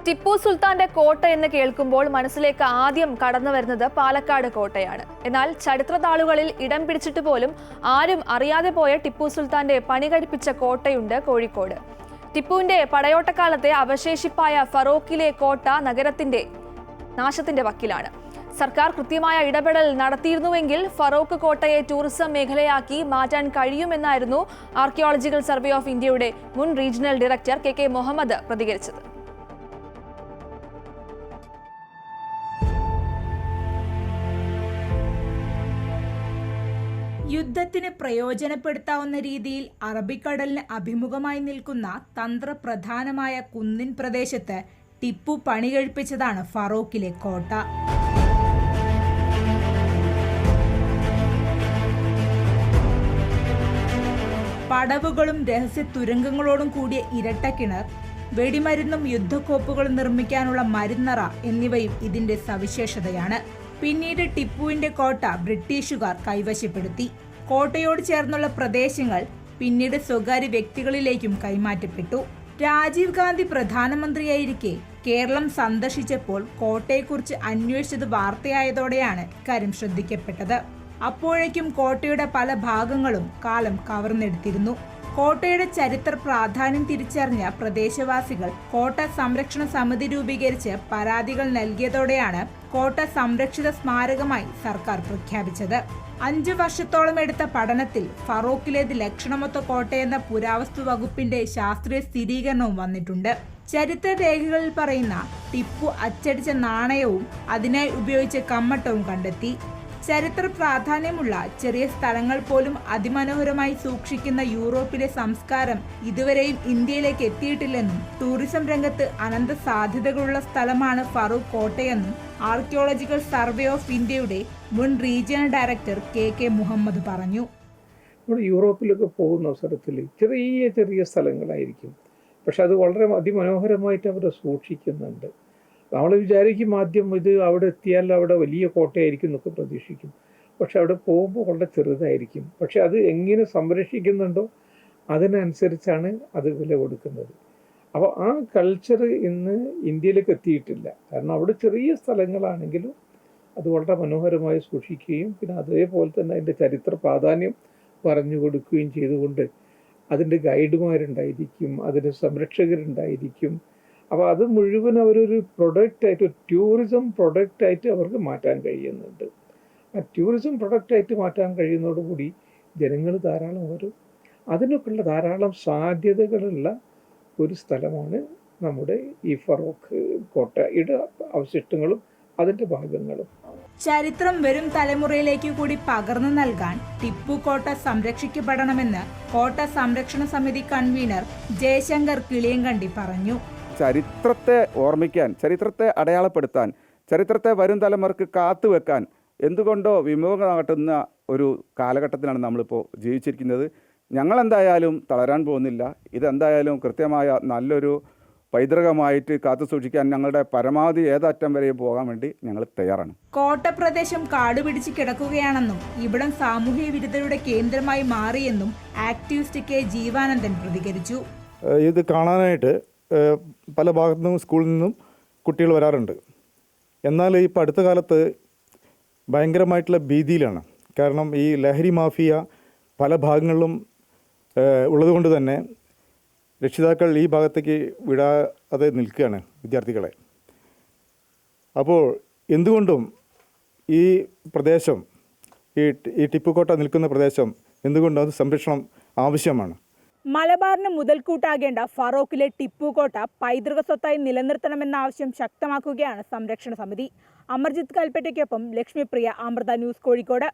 ടിപ്പു സുൽത്താന്റെ കോട്ട എന്ന് കേൾക്കുമ്പോൾ മനസ്സിലേക്ക് ആദ്യം കടന്നു വരുന്നത് പാലക്കാട് കോട്ടയാണ്. എന്നാൽ ചരിത്രതാളുകളിൽ ഇടം പിടിച്ചിട്ട് പോലും ആരും അറിയാതെ പോയ ടിപ്പു സുൽത്താന്റെ പണി കഴിപ്പിച്ച കോട്ടയുണ്ട് കോഴിക്കോട്. ടിപ്പുവിന്റെ പടയോട്ടക്കാലത്തെ അവശേഷിപ്പായ ഫറോക്കിലെ കോട്ട നഗരത്തിന്റെ നാശത്തിന്റെ വക്കിലാണ്. സർക്കാർ കൃത്യമായ ഇടപെടൽ നടത്തിയിരുന്നുവെങ്കിൽ ഫറോക്ക് കോട്ടയെ ടൂറിസം മേഖലയാക്കി മാറ്റാൻ കഴിയുമെന്നായിരുന്നു ആർക്കിയോളജിക്കൽ സർവേ ഓഫ് ഇന്ത്യയുടെ മുൻ റീജിയണൽ ഡയറക്ടർ കെ മുഹമ്മദ് പ്രതികരിച്ചത്. യുദ്ധത്തിന് പ്രയോജനപ്പെടുത്താവുന്ന രീതിയിൽ അറബിക്കടലിന് അഭിമുഖമായി നിൽക്കുന്ന തന്ത്രപ്രധാനമായ കുന്നിൻ പ്രദേശത്ത് ടിപ്പു പണി കഴിപ്പിച്ചതാണ് ഫറോക്കിലെ കോട്ട. പടവുകളും രഹസ്യ തുരങ്കങ്ങളോടും കൂടിയ ഇരട്ടക്കിണർ, വെടിമരുന്നും യുദ്ധക്കോപ്പുകളും നിർമ്മിക്കാനുള്ള മരുന്നറ എന്നിവയും ഇതിന്റെ സവിശേഷതയാണ്. പിന്നീട് ടിപ്പുവിന്റെ കോട്ട ബ്രിട്ടീഷുകാർ കൈവശപ്പെടുത്തി. കോട്ടയോട് ചേർന്നുള്ള പ്രദേശങ്ങൾ പിന്നീട് സ്വകാര്യ വ്യക്തികളിലേക്കും കൈമാറ്റപ്പെട്ടു. രാജീവ് ഗാന്ധി പ്രധാനമന്ത്രിയായിരിക്കെ കേരളം സന്ദർശിച്ചപ്പോൾ കോട്ടയെക്കുറിച്ച് അന്വേഷിച്ചത് വാർത്തയായതോടെയാണ് ഇക്കാര്യം ശ്രദ്ധിക്കപ്പെട്ടത്. അപ്പോഴേക്കും കോട്ടയുടെ പല ഭാഗങ്ങളും കാലം കവർന്നെടുത്തിരുന്നു. കോട്ടയുടെ ചരിത്ര പ്രാധാന്യം തിരിച്ചറിഞ്ഞ പ്രദേശവാസികൾ കോട്ട സംരക്ഷണ സമിതി രൂപീകരിച്ച് പരാതികൾ നൽകിയതോടെയാണ് കോട്ട സംരക്ഷിത സ്മാരകമായി സർക്കാർ പ്രഖ്യാപിച്ചത്. 5 വർഷത്തോളം എടുത്ത പഠനത്തിൽ ഫറോക്കിലേത് ലക്ഷണമൊത്ത കോട്ടയെന്ന പുരാവസ്തു വകുപ്പിന്റെ ശാസ്ത്രീയ സ്ഥിരീകരണവും വന്നിട്ടുണ്ട്. ചരിത്ര രേഖകളിൽ പറയുന്ന ടിപ്പു അച്ചടിച്ച നാണയവും അതിനായി ഉപയോഗിച്ച കമ്മട്ടവും കണ്ടെത്തി. ചരിത്ര പ്രാധാന്യമുള്ള ചെറിയ സ്ഥലങ്ങൾ പോലും അതിമനോഹരമായി സൂക്ഷിക്കുന്ന യൂറോപ്പിലെ സംസ്കാരം ഇതുവരെയും ഇന്ത്യയിലേക്ക് എത്തിയിട്ടില്ലെന്നും ടൂറിസം രംഗത്ത് അനന്ത സാധ്യതകളുള്ള സ്ഥലമാണ് ഫറൂഖ് കോട്ടയെന്നും ആർക്കിയോളജിക്കൽ സർവേ ഓഫ് ഇന്ത്യയുടെ മുൻ റീജിയണൽ ഡയറക്ടർ കെ മുഹമ്മദ് പറഞ്ഞു. യൂറോപ്പിലൊക്കെ പോകുന്ന അവസരത്തിൽ ചെറിയ ചെറിയ സ്ഥലങ്ങളായിരിക്കും, പക്ഷെ അത് വളരെ അതിമനോഹരമായിട്ട് അവർ സൂക്ഷിക്കുന്നുണ്ട്. നമ്മൾ വിചാരിക്കും ആദ്യം ഇത് അവിടെ എത്തിയാൽ അവിടെ വലിയ കോട്ടയായിരിക്കും എന്നൊക്കെ പ്രതീക്ഷിക്കും, പക്ഷെ അവിടെ പോകുമ്പോൾ വളരെ ചെറുതായിരിക്കും. പക്ഷെ അത് എങ്ങനെ സംരക്ഷിക്കുന്നുണ്ടോ അതിനനുസരിച്ചാണ് അത് വില കൊടുക്കുന്നത്. അപ്പോൾ ആ കൾച്ചർ ഇന്ന് ഇന്ത്യയിലേക്ക് എത്തിയിട്ടില്ല. കാരണം അവിടെ ചെറിയ സ്ഥലങ്ങളാണെങ്കിലും അത് വളരെ മനോഹരമായി സൂക്ഷിക്കുകയും പിന്നെ അതേപോലെ തന്നെ അതിൻ്റെ ചരിത്ര പ്രാധാന്യം പറഞ്ഞു കൊടുക്കുകയും ചെയ്തുകൊണ്ട് അതിൻ്റെ ഗൈഡുമാരുണ്ടായിരിക്കും, അതിൻ്റെ സംരക്ഷകരുണ്ടായിരിക്കും. അപ്പോൾ അത് മുഴുവൻ അവരൊരു പ്രൊഡക്റ്റായിട്ട്, ഒരു ടൂറിസം പ്രൊഡക്റ്റായിട്ട് അവർക്ക് മാറ്റാൻ കഴിയുന്നുണ്ട്. ആ ടൂറിസം പ്രൊഡക്റ്റായിട്ട് മാറ്റാൻ കഴിയുന്നതോടുകൂടി ജനങ്ങൾ ധാരാളം വരും. അതിനൊക്കെയുള്ള ധാരാളം സാധ്യതകളുള്ള ഒരു സ്ഥലമാണ് നമ്മുടെ ഈ ഫറോക്ക് കോട്ടയുടെ അവശിഷ്ടങ്ങളും അതിൻ്റെ ഭാഗങ്ങളും. ചരിത്രം വരും തലമുറയിലേക്ക് കൂടി പകർന്നു നൽകാൻ ടിപ്പു കോട്ട സംരക്ഷിക്കപ്പെടണമെന്ന് കോട്ട സംരക്ഷണ സമിതി കൺവീനർ ജയശങ്കർ കിളിയങ്കണ്ടി പറഞ്ഞു. ചരിത്രത്തെ ഓർമ്മിക്കാൻ, ചരിത്രത്തെ അടയാളപ്പെടുത്താൻ, ചരിത്രത്തെ വരും തലമുറക്ക് കാത്തുവെക്കാൻ എന്തുകൊണ്ടോ വിമുഖം കാട്ടുന്ന ഒരു കാലഘട്ടത്തിലാണ് നമ്മളിപ്പോൾ ജീവിച്ചിരിക്കുന്നത്. ഞങ്ങളെന്തായാലും തളരാൻ പോകുന്നില്ല. ഇതെന്തായാലും കൃത്യമായ നല്ലൊരു പൈതൃകമായിട്ട് കാത്തു സൂക്ഷിക്കാൻ ഞങ്ങളുടെ പരമാവധി ഏതറ്റം വരെയും പോകാൻ വേണ്ടി ഞങ്ങൾ തയ്യാറാണ്. കോട്ടപ്രദേശം കാടുപിടിച്ച് കിടക്കുകയാണെന്നും ഇവിടം സാമൂഹ്യ വിരുദ്ധരുടെ കേന്ദ്രമായി മാറിയെന്നും ആക്ടിവിസ്റ്റ് കെ ജീവാനന്ദൻ പ്രതികരിച്ചു. ഇത് കാണാനായിട്ട് പല ഭാഗത്തു നിന്നും സ്കൂളിൽ നിന്നും കുട്ടികൾ വരാറുണ്ട്. എന്നാൽ ഇപ്പോൾ അടുത്ത കാലത്ത് ഭയങ്കരമായിട്ടുള്ള ഭീതിയിലാണ്. കാരണം ഈ ലഹരി മാഫിയ പല ഭാഗങ്ങളിലും ഉള്ളതുകൊണ്ട് തന്നെ രക്ഷിതാക്കൾ ഈ ഭാഗത്തേക്ക് വിടാതെ നിൽക്കുകയാണ് വിദ്യാർത്ഥികളെ. അപ്പോൾ എന്തുകൊണ്ടും ഈ പ്രദേശം, ഈ ടിപ്പുകോട്ട നിൽക്കുന്ന പ്രദേശം എന്തുകൊണ്ടും അത് സംരക്ഷണം ആവശ്യമാണ്. മലബാറിന് മുതൽക്കൂട്ടാകേണ്ട ഫറോക്കിലെ ടിപ്പു കോട്ട പൈതൃക സ്വത്തായി നിലനിർത്തണമെന്ന ആവശ്യം ശക്തമാക്കുകയാണ് സംരക്ഷണ സമിതി. അമർജിത്ത് കൽപ്പറ്റയ്ക്കൊപ്പം ലക്ഷ്മിപ്രിയ, അമൃത ന്യൂസ്, കോഴിക്കോട്.